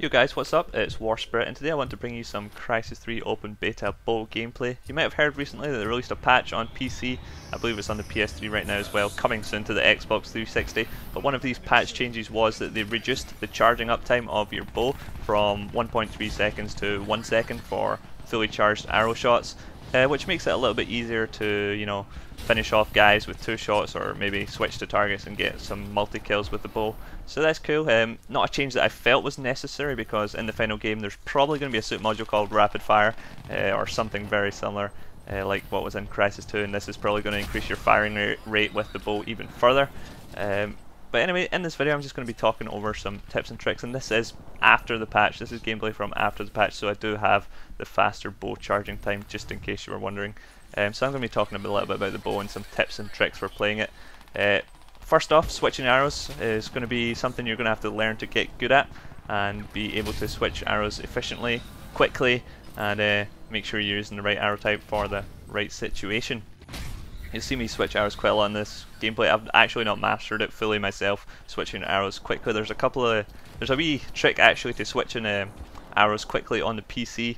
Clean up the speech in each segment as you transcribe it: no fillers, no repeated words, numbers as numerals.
Yo guys, what's up? It's War Spirit, and today I want to bring you some Crysis 3 open beta bow gameplay. You might have heard recently that they released a patch on PC, I believe it's on the PS3 right now as well, coming soon to the Xbox 360, but one of these patch changes was that they reduced the charging uptime of your bow from 1.3 seconds to 1 second for fully charged arrow shots, which makes it a little bit easier to, finish off guys with 2 shots or maybe switch to targets and get some multi-kills with the bow. So that's cool. Not a change that I felt was necessary because in the final game there's probably going to be a suit module called Rapid Fire or something very similar like what was in Crysis 2, and this is probably going to increase your firing rate with the bow even further. But anyway, in this video I'm just going to be talking over some tips and tricks, and this is after the patch. This is gameplay from after the patch, so I do have the faster bow charging time, just in case you were wondering. So I'm going to be talking a little bit about the bow and some tips and tricks for playing it. First off, switching arrows is going to be something you're going to have to learn to get good at and be able to switch arrows efficiently, quickly, and make sure you're using the right arrow type for the right situation. You'll see me switch arrows quite a lot in this gameplay. I've actually not mastered it fully myself, switching arrows quickly. There's a wee trick actually to switching arrows quickly on the PC.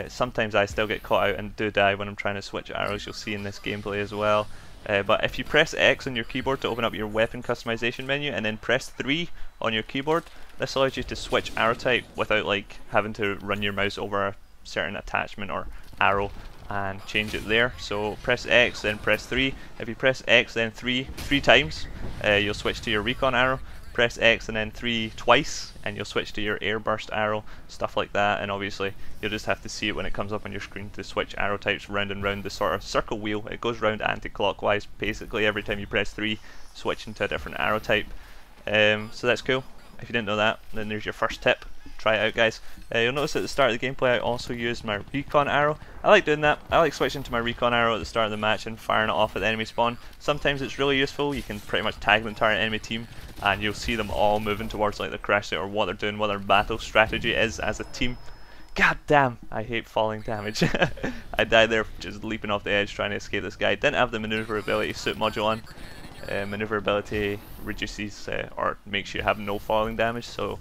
Sometimes I still get caught out and do die when I'm trying to switch arrows. You'll see in this gameplay as well. But if you press X on your keyboard to open up your weapon customization menu and then press 3 on your keyboard, this allows you to switch arrow type without like having to run your mouse over a certain attachment or arrow and change it there. So press X, then press 3. If you press X then 3 times, you'll switch to your recon arrow. Press X and then 3 twice and you'll switch to your airburst arrow, stuff like that. And obviously you'll just have to see it when it comes up on your screen to switch arrow types round and round the sort of circle wheel. It goes round anti-clockwise basically every time you press 3, switching to a different arrow type. So that's cool. If you didn't know that, then there's your first tip. Try it out, guys. You'll notice at the start of the gameplay I also used my recon arrow. I like doing that. I like switching to my recon arrow at the start of the match and firing it off at the enemy spawn. Sometimes it's really useful. You can pretty much tag the entire enemy team and you'll see them all moving towards like the crash site or what they're doing, what their battle strategy is as a team. God damn, I hate falling damage. I died there just leaping off the edge trying to escape this guy. Didn't have the maneuverability suit module on. Maneuverability reduces or makes you have no falling damage, so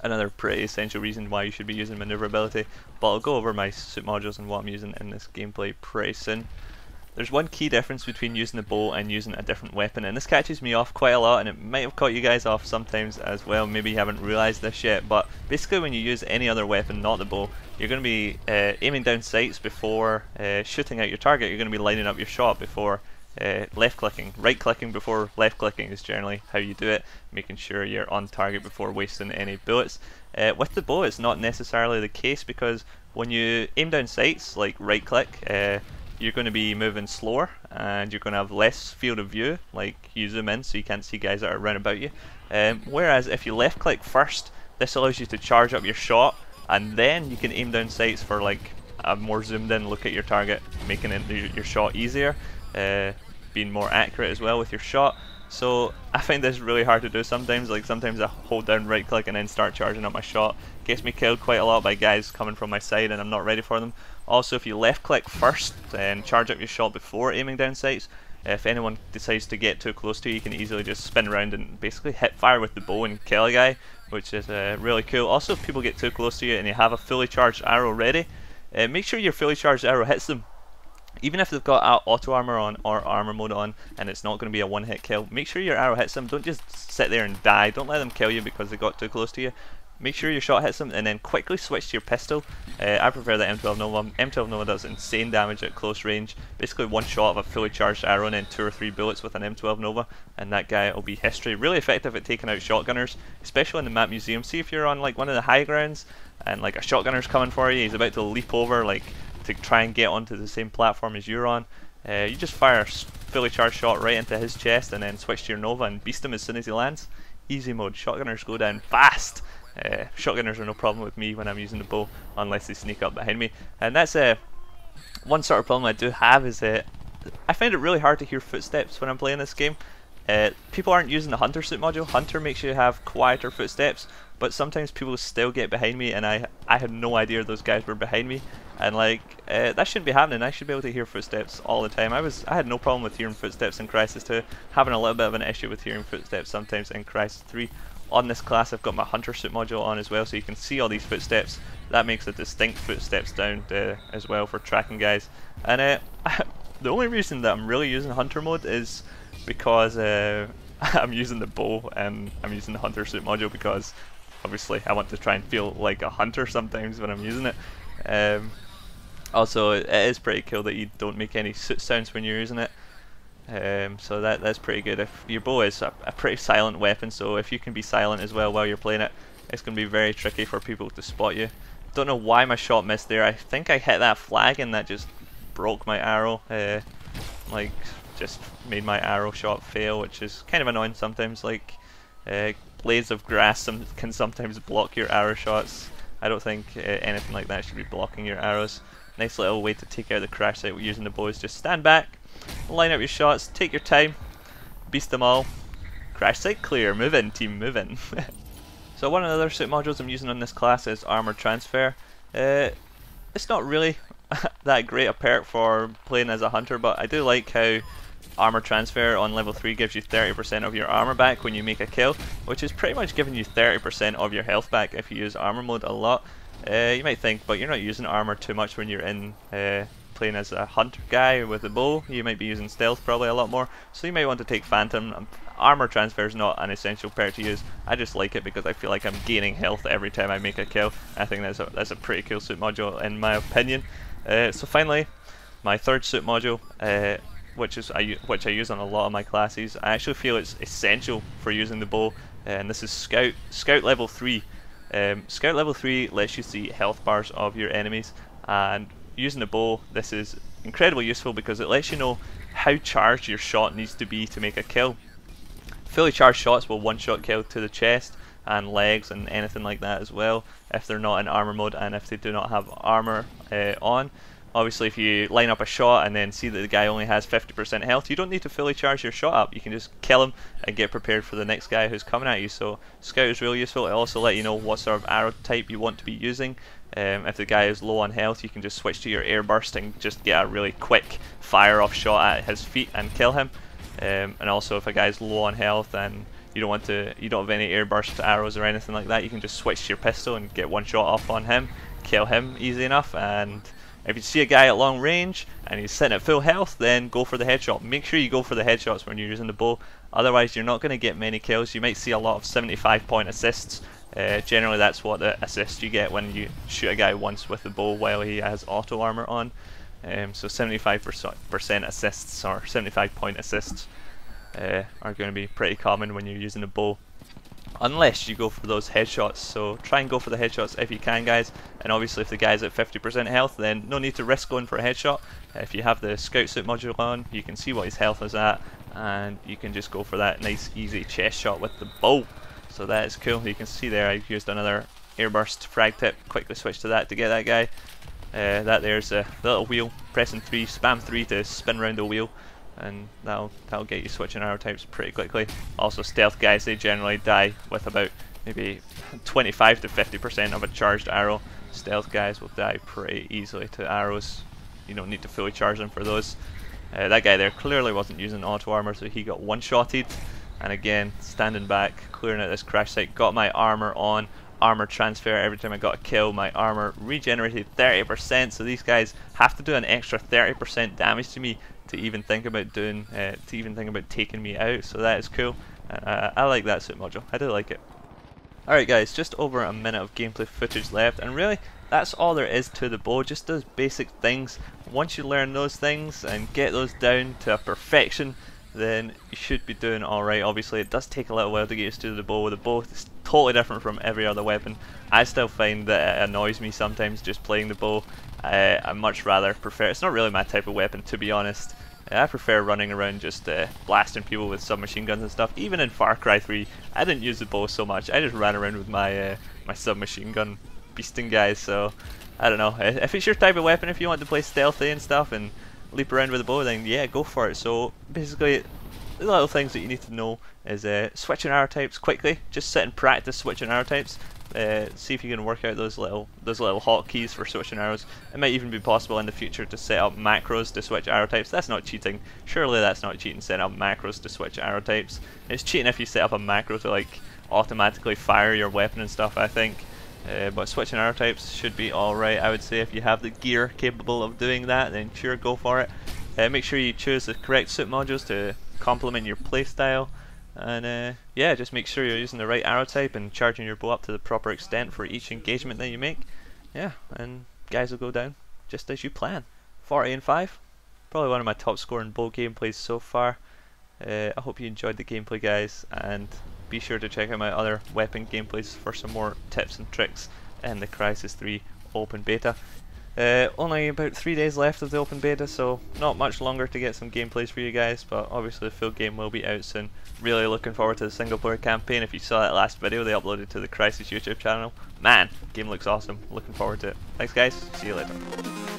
another pretty essential reason why you should be using maneuverability. But I'll go over my suit modules and what I'm using in this gameplay pretty soon. There's one key difference between using the bow and using a different weapon, and this catches me off quite a lot, and it might have caught you guys off sometimes as well. Maybe you haven't realised this yet, but basically when you use any other weapon, not the bow, you're going to be aiming down sights before shooting at your target. You're going to be lining up your shot before left clicking. Right clicking before left clicking is generally how you do it, making sure you're on target before wasting any bullets. With the bow it's not necessarily the case, because when you aim down sights, like right click, you're going to be moving slower and you're going to have less field of view, like you zoom in so you can't see guys that are around about you. Whereas if you left click first, this allows you to charge up your shot and then you can aim down sights for like a more zoomed in look at your target, making your shot easier, being more accurate as well with your shot. So I find this really hard to do sometimes. Like sometimes I hold down right click and then start charging up my shot. Gets me killed quite a lot by guys coming from my side and I'm not ready for them. Also, if you left click first and charge up your shot before aiming down sights, if anyone decides to get too close to you, you can easily just spin around and basically hit fire with the bow and kill a guy, which is really cool. Also, if people get too close to you and you have a fully charged arrow ready, make sure your fully charged arrow hits them. Even if they've got auto armor on or armor mode on and it's not going to be a one hit kill, make sure your arrow hits them. Don't just sit there and die. Don't let them kill you because they got too close to you. Make sure your shot hits them and then quickly switch to your pistol. I prefer the M12 Nova. M12 Nova does insane damage at close range. Basically one shot of a fully charged arrow and then 2 or 3 bullets with an M12 Nova and that guy will be history. Really effective at taking out shotgunners, especially in the map museum. See if you're on like one of the high grounds and like a shotgunner's coming for you, he's about to leap over like to try and get onto the same platform as you're on. You just fire a fully charged shot right into his chest and then switch to your Nova and beast him as soon as he lands. Easy mode. Shotgunners go down fast. Shotgunners are no problem with me when I'm using the bow unless they sneak up behind me, and that's one sort of problem I do have is I find it really hard to hear footsteps when I'm playing this game. People aren't using the Hunter suit module. Hunter makes you have quieter footsteps, but sometimes people still get behind me and I had no idea those guys were behind me, and like that shouldn't be happening. I should be able to hear footsteps all the time. I had no problem with hearing footsteps in Crysis 2, having a little bit of an issue with hearing footsteps sometimes in Crysis 3. On this class I've got my hunter suit module on as well, so you can see all these footsteps. That makes a distinct footsteps down as well for tracking guys. And the only reason that I'm really using hunter mode is because I'm using the bow and I'm using the hunter suit module, because obviously I want to try and feel like a hunter sometimes when I'm using it. Also, it is pretty cool that you don't make any suit sounds when you're using it. So that's pretty good. If your bow is a pretty silent weapon, so if you can be silent as well while you're playing it, it's going to be very tricky for people to spot you. Don't know why my shot missed there. I think I hit that flag and that just broke my arrow. Like, just made my arrow shot fail, which is kind of annoying sometimes. Like, blades of grass can sometimes block your arrow shots. I don't think anything like that should be blocking your arrows. Nice little way to take out the crash site using the bow is just stand back, line up your shots, take your time, beast them all. Crash site clear, move in team, move in. So one of the other suit modules I'm using on this class is armor transfer. It's not really that great a perk for playing as a hunter, but I do like how armor transfer on level 3 gives you 30% of your armor back when you make a kill, which is pretty much giving you 30% of your health back if you use armor mode a lot. You might think, but you're not using armor too much when you're in playing as a hunter guy with a bow. You might be using stealth probably a lot more, so you might want to take phantom. Armor transfer is not an essential perk to use. I just like it because I feel like I'm gaining health every time I make a kill. I think that's a pretty cool suit module in my opinion. So finally, my third suit module, which I use on a lot of my classes. I actually feel it's essential for using the bow, and this is Scout level 3. Scout level 3 lets you see health bars of your enemies, and using the bow, this is incredibly useful because it lets you know how charged your shot needs to be to make a kill. Fully charged shots will one-shot kill to the chest and legs and anything like that as well, if they're not in armor mode and if they do not have armor on. Obviously, if you line up a shot and then see that the guy only has 50% health, you don't need to fully charge your shot up. You can just kill him and get prepared for the next guy who's coming at you. So Scout is really useful. It also let you know what sort of arrow type you want to be using. If the guy is low on health, you can just switch to your air burst and just get a really quick fire off shot at his feet and kill him. And also, if a guy's low on health and you don't have any air burst arrows or anything like that, you can just switch to your pistol and get one shot off on him, kill him easy enough. And if you see a guy at long range and he's sitting at full health, then go for the headshot. Make sure you go for the headshots when you're using the bow, otherwise you're not going to get many kills. You might see a lot of 75-point assists. Generally that's what the assist you get when you shoot a guy once with the bow while he has auto armor on. So 75% assists, or 75-point assists, are going to be pretty common when you're using a bow, unless you go for those headshots. So try and go for the headshots if you can, guys. And obviously if the guy's at 50% health, then no need to risk going for a headshot. If you have the scout suit module on, you can see what his health is at, and you can just go for that nice easy chest shot with the bow. So that is cool. You can see there I used another airburst frag tip, quickly switch to that to get that guy. That there's a little wheel, pressing 3, spam 3 to spin around the wheel, and that'll get you switching arrow types pretty quickly. Also stealth guys, they generally die with about maybe 25 to 50% of a charged arrow. Stealth guys will die pretty easily to arrows. You don't need to fully charge them for those. That guy there clearly wasn't using auto armor, so he got one-shotted. And again, standing back, clearing out this crash site, got my armor on, armor transfer. Every time I got a kill, my armor regenerated 30%. So these guys have to do an extra 30% damage to me to even think about taking me out. So that is cool. I like that suit module. I do like it. Alright guys, just over a minute of gameplay footage left, and really that's all there is to the bow. Just those basic things. Once you learn those things and get those down to a perfection, then you should be doing alright. Obviously it does take a little while to get used to the bow. The bow is totally different from every other weapon. I still find that it annoys me sometimes just playing the bow. I much rather prefer, it's not really my type of weapon to be honest. I prefer running around just blasting people with submachine guns and stuff. Even in Far Cry 3 I didn't use the bow so much. I just ran around with my my submachine gun beasting guys. So I don't know, if it's your type of weapon, if you want to play stealthy and stuff and leap around with a bow, then yeah, go for it. So basically the little things that you need to know is switching arrow types quickly. Just sit and practice switching arrow types. See if you can work out those little hotkeys for switching arrows. It might even be possible in the future to set up macros to switch arrow types. That's not cheating. Surely that's not cheating, setting up macros to switch arrow types. It's cheating if you set up a macro to like automatically fire your weapon and stuff, I think. But switching arrow types should be alright, I would say. If you have the gear capable of doing that, then sure, go for it. Make sure you choose the correct suit modules to complement your playstyle. And yeah, just make sure you're using the right arrow type and charging your bow up to the proper extent for each engagement that you make. Yeah, and guys will go down just as you plan. 40 and 5. Probably one of my top scoring bow gameplays so far. I hope you enjoyed the gameplay, guys, and be sure to check out my other weapon gameplays for some more tips and tricks in the Crysis 3 open beta. Only about 3 days left of the open beta, so not much longer to get some gameplays for you guys, but obviously the full game will be out soon. Really looking forward to the single player campaign. If you saw that last video they uploaded to the Crysis YouTube channel, man, game looks awesome. Looking forward to it. Thanks guys, see you later.